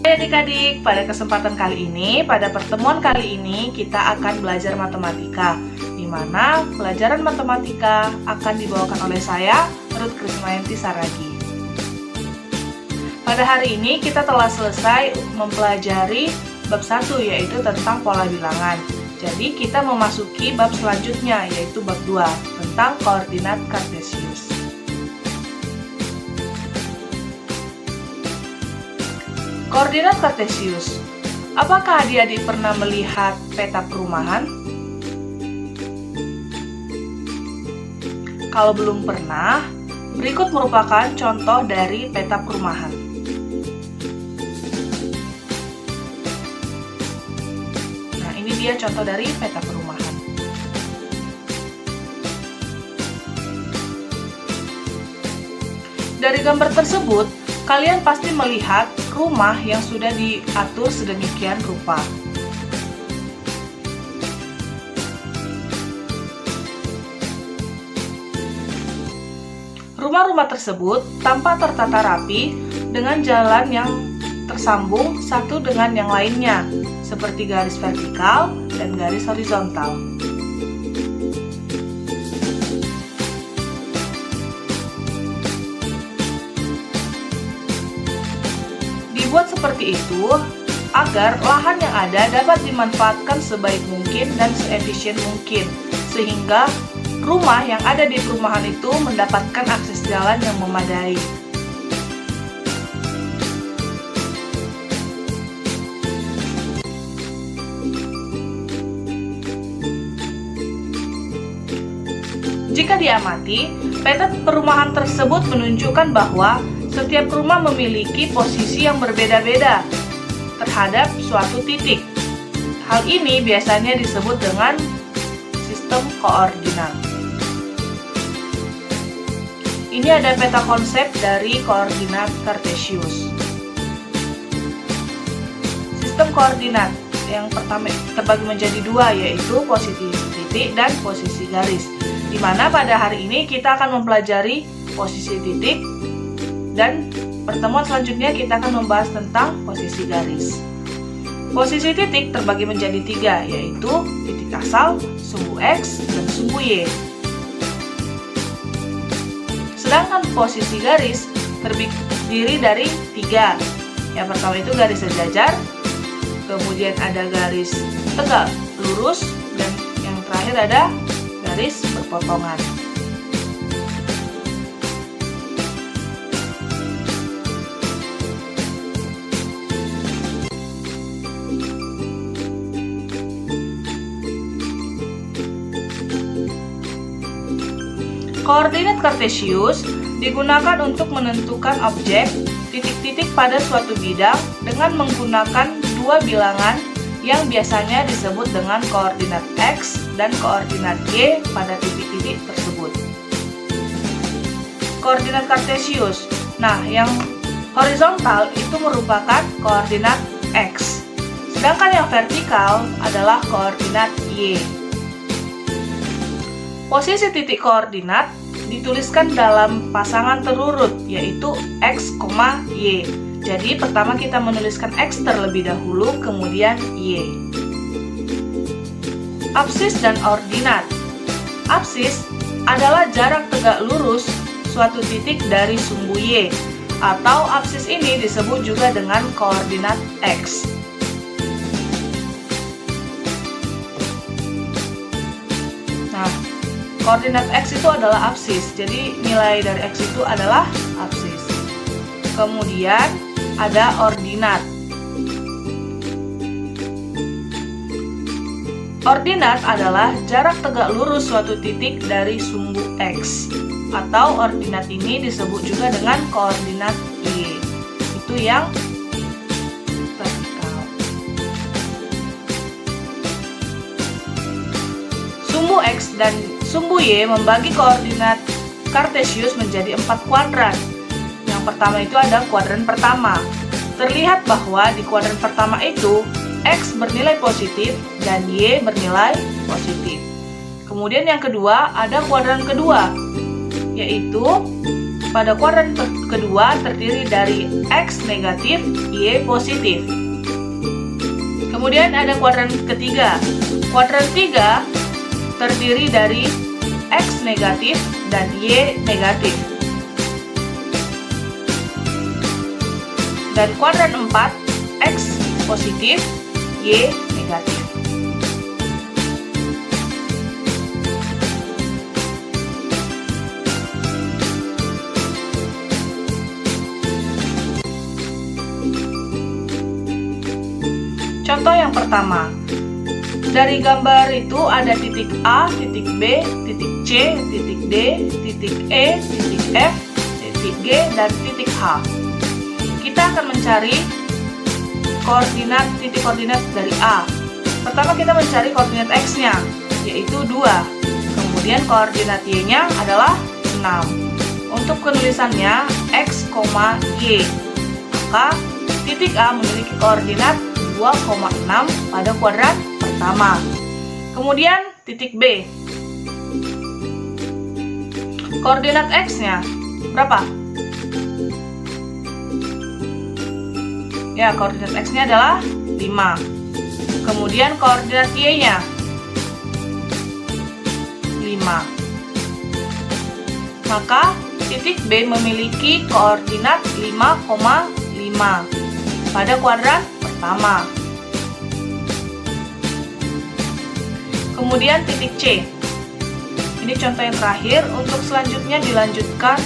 Adik-adik, pada kesempatan kali ini, pada pertemuan kali ini kita akan belajar matematika, di mana pelajaran matematika akan dibawakan oleh saya, Ruth Krismayanti Saragi. Pada hari ini kita telah selesai mempelajari bab 1, yaitu tentang pola bilangan. Jadi kita memasuki bab selanjutnya, yaitu bab 2, tentang koordinat kartesius. Koordinat kartesius. Apakah adik-adik pernah melihat peta perumahan? Kalau belum pernah, berikut merupakan contoh dari peta perumahan. Nah, ini dia contoh dari peta perumahan. Dari gambar tersebut, kalian pasti melihat rumah yang sudah diatur sedemikian rupa. Rumah-rumah tersebut tampak tertata rapi dengan jalan yang tersambung satu dengan yang lainnya, seperti garis vertikal dan garis horizontal. Dibuat seperti itu agar lahan yang ada dapat dimanfaatkan sebaik mungkin dan seefisien mungkin, sehingga rumah yang ada di perumahan itu mendapatkan akses jalan yang memadai. Jika diamati, peta perumahan tersebut menunjukkan bahwa setiap rumah memiliki posisi yang berbeda-beda terhadap suatu titik. Hal ini biasanya disebut dengan sistem koordinat. Ini ada peta konsep dari koordinat kartesius. Sistem koordinat yang pertama terbagi menjadi dua, yaitu posisi titik dan posisi garis. Di mana pada hari ini kita akan mempelajari posisi titik, dan pertemuan selanjutnya kita akan membahas tentang posisi garis. Posisi titik terbagi menjadi tiga, yaitu titik asal, sumbu X, dan sumbu Y. Sedangkan posisi garis terdiri dari tiga. Yang pertama itu garis sejajar, kemudian ada garis tegak lurus, dan yang terakhir ada garis berpotongan. Koordinat kartesius digunakan untuk menentukan objek, titik-titik pada suatu bidang dengan menggunakan dua bilangan yang biasanya disebut dengan koordinat X dan koordinat Y pada titik-titik tersebut. Koordinat kartesius. Nah, yang horizontal itu merupakan koordinat X, sedangkan yang vertikal adalah koordinat Y. Posisi titik koordinat dituliskan dalam pasangan terurut, yaitu X, Y. Jadi pertama kita menuliskan X terlebih dahulu, kemudian Y. Apsis dan ordinat. Apsis adalah jarak tegak lurus suatu titik dari sumbu Y, atau apsis ini disebut juga dengan koordinat X. Nah, koordinat X itu adalah apsis, jadi nilai dari X itu adalah apsis. Kemudian ada ordinat. Ordinat adalah jarak tegak lurus suatu titik dari sumbu X, atau ordinat ini disebut juga dengan koordinat Y. Itu yang vertikal. Sumbu X dan sumbu Y membagi koordinat kartesius menjadi 4 kuadran. Yang pertama itu ada kuadran pertama. Terlihat bahwa di kuadran pertama itu X bernilai positif dan Y bernilai positif. Kemudian yang kedua ada kuadran kedua, yaitu pada kuadran kedua terdiri dari X negatif, Y positif. Kemudian ada kuadran ketiga. Kuadran 3 terdiri dari X negatif dan Y negatif. Dan kuadran 4, X positif, Y negatif. Contoh yang pertama, dari gambar itu ada titik A, titik B, titik C, titik D, titik E, titik F, titik G, dan titik H. Kita akan mencari titik koordinat dari A. Pertama kita mencari koordinat X-nya, yaitu 2. Kemudian koordinat Y-nya adalah 6. Untuk penulisannya X, Y. Maka titik A memiliki koordinat 2,6 pada kuadran pertama. Kemudian titik B. Koordinat X-nya berapa? Ya, koordinat X-nya adalah 5. Kemudian koordinat Y-nya 5. Maka titik B memiliki koordinat 5,5 pada kuadran pertama. Kemudian titik C. Ini contoh yang terakhir, untuk selanjutnya dilanjutkan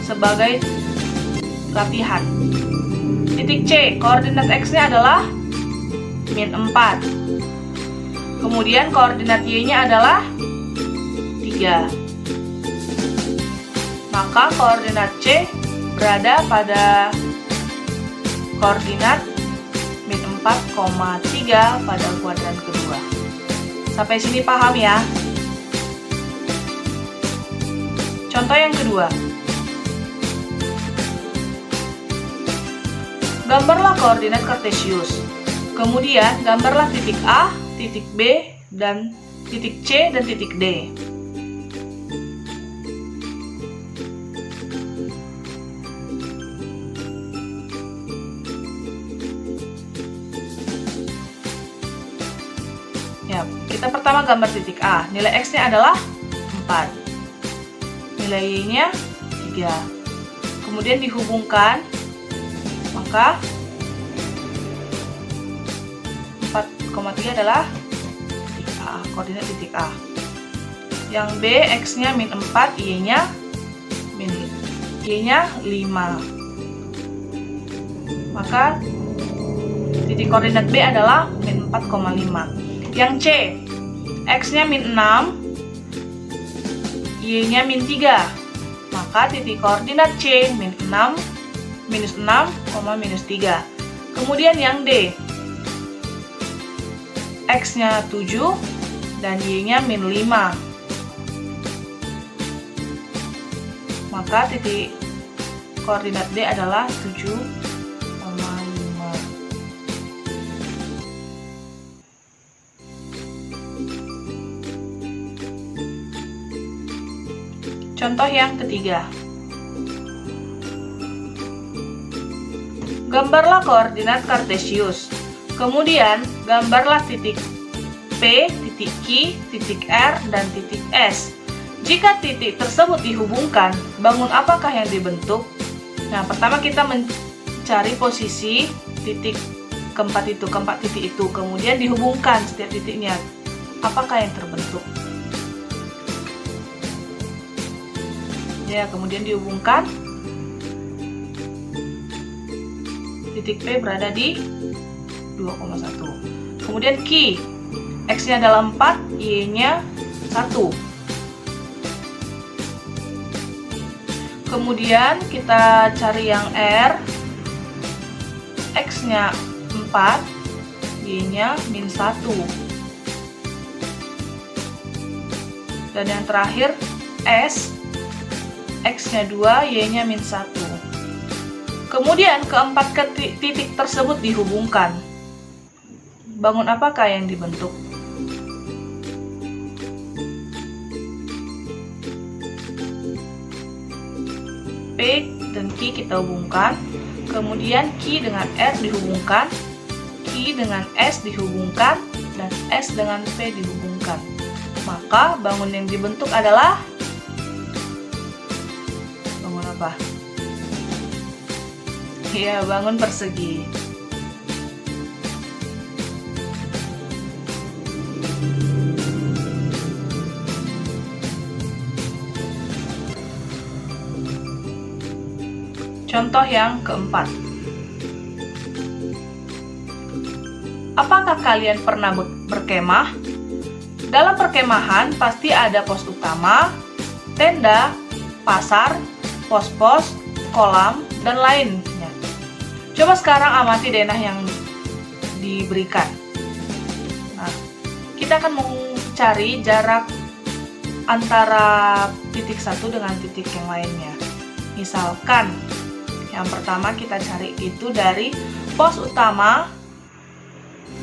sebagai latihan. Titik C, koordinat X-nya adalah -4. Kemudian koordinat Y-nya adalah 3. Maka koordinat C berada pada koordinat -4,3 pada kuadran kedua. Sampai sini paham ya? Contoh yang kedua. Gambarlah koordinat kartesius. Kemudian gambarlah titik A, titik B, dan titik C dan titik D. Ya, kita pertama gambar titik A. Nilai X-nya adalah 4. Nilai Y-nya 3. Kemudian dihubungkan, maka 4,3 adalah titik A, koordinat titik A. Yang B, X-nya -4, Y-nya 5. Maka titik koordinat B adalah -4,5. Yang C, X-nya -6, Y-nya -3. Maka titik koordinat C -6, -3. Kemudian yang D, X-nya 7 dan Y-nya -5. Maka titik koordinat D adalah 7,5. Contoh yang ketiga. Gambarlah koordinat kartesius. Kemudian gambarlah titik P, titik Q, titik R, dan titik S. Jika titik tersebut dihubungkan, bangun apakah yang dibentuk? Nah, pertama kita mencari posisi titik keempat titik itu, kemudian dihubungkan setiap titiknya. Apakah yang terbentuk? Ya, kemudian dihubungkan. Titik P berada di 2,1. Kemudian Q, X-nya adalah 4, Y-nya 1. Kemudian kita cari yang R, X-nya 4, Y-nya -1. Dan yang terakhir S, X-nya 2, Y-nya -1. Kemudian keempat titik tersebut dihubungkan. Bangun apakah yang dibentuk? P P dan Q kita hubungkan, kemudian Q dengan R dihubungkan, Q dengan S dihubungkan, dan S dengan P dihubungkan. Maka bangun yang dibentuk adalah bangun apa? Ya, bangun persegi. Contoh yang keempat. Apakah kalian pernah berkemah? Dalam perkemahan pasti ada pos utama, tenda, pasar, pos-pos, kolam, dan lainnya. Coba sekarang amati denah yang diberikan. Nah, kita akan mencari jarak antara titik satu dengan titik yang lainnya. Misalkan, yang pertama kita cari itu dari pos utama,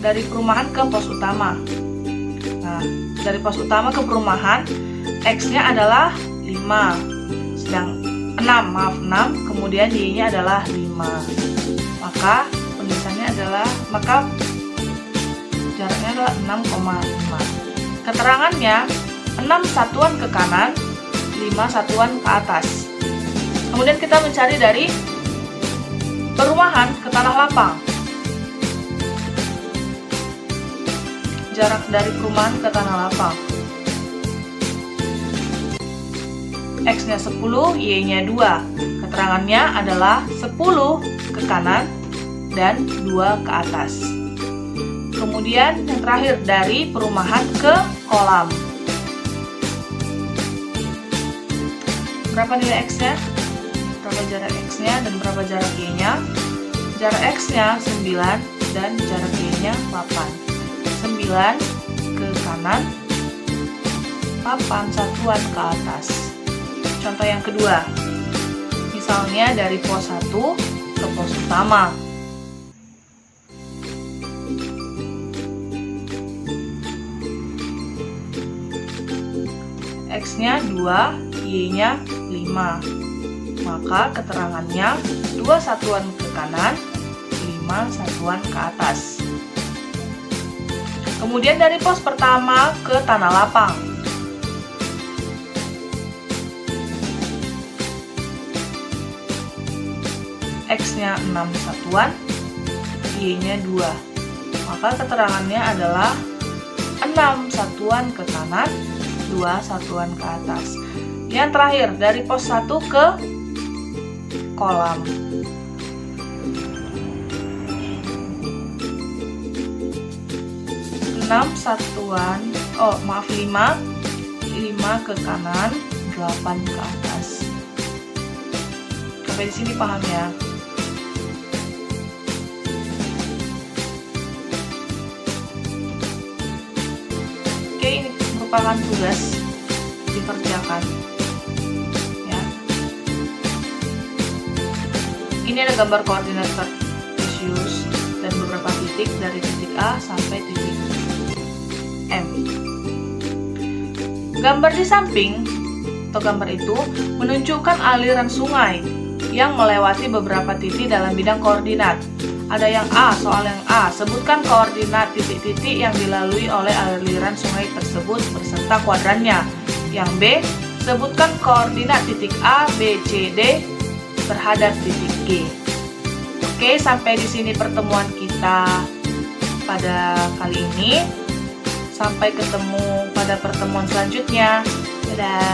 dari perumahan ke pos utama. Nah, dari pos utama ke perumahan, X-nya adalah 5, sedang 6, kemudian Y-nya adalah 5. Maka penulisannya adalah, jaraknya adalah 6,5. Keterangannya, 6 satuan ke kanan, 5 satuan ke atas. Kemudian kita mencari dari perumahan ke tanah lapang. Jarak dari perumahan ke tanah lapang. X-nya 10, Y-nya 2. Keterangannya adalah 10 ke kanan dan 2 ke atas. Kemudian yang terakhir dari perumahan ke kolam. Berapa nilai X-nya? Berapa jarak X-nya dan berapa jarak Y-nya? Jarak X-nya 9 dan jarak Y-nya 8. 9 ke kanan, 8 satuan ke atas. Contoh yang kedua, misalnya dari pos 1 ke pos utama. X-nya 2, Y-nya 5. Maka keterangannya 2 satuan ke kanan, 5 satuan ke atas. Kemudian dari pos pertama ke tanah lapang. X-nya 6 satuan, Y-nya 2. Maka keterangannya adalah 6 satuan ke kanan, 2 satuan ke atas. Yang terakhir, dari pos 1 ke kolam. lima ke kanan, 8 ke atas. Sampai di sini paham ya? Oke, ini merupakan tugas dikerjakan. Ya. Ini ada gambar koordinat kartesius dan beberapa titik dari titik A sampai titik M. Gambar di samping atau gambar itu menunjukkan aliran sungai yang melewati beberapa titik dalam bidang koordinat. Ada yang A, soal yang A, sebutkan koordinat titik-titik yang dilalui oleh aliran sungai tersebut beserta kuadrannya. Yang B, sebutkan koordinat titik A, B, C, D terhadap titik G. Oke, sampai di sini pertemuan kita pada kali ini. Sampai ketemu pada pertemuan selanjutnya. Dadah.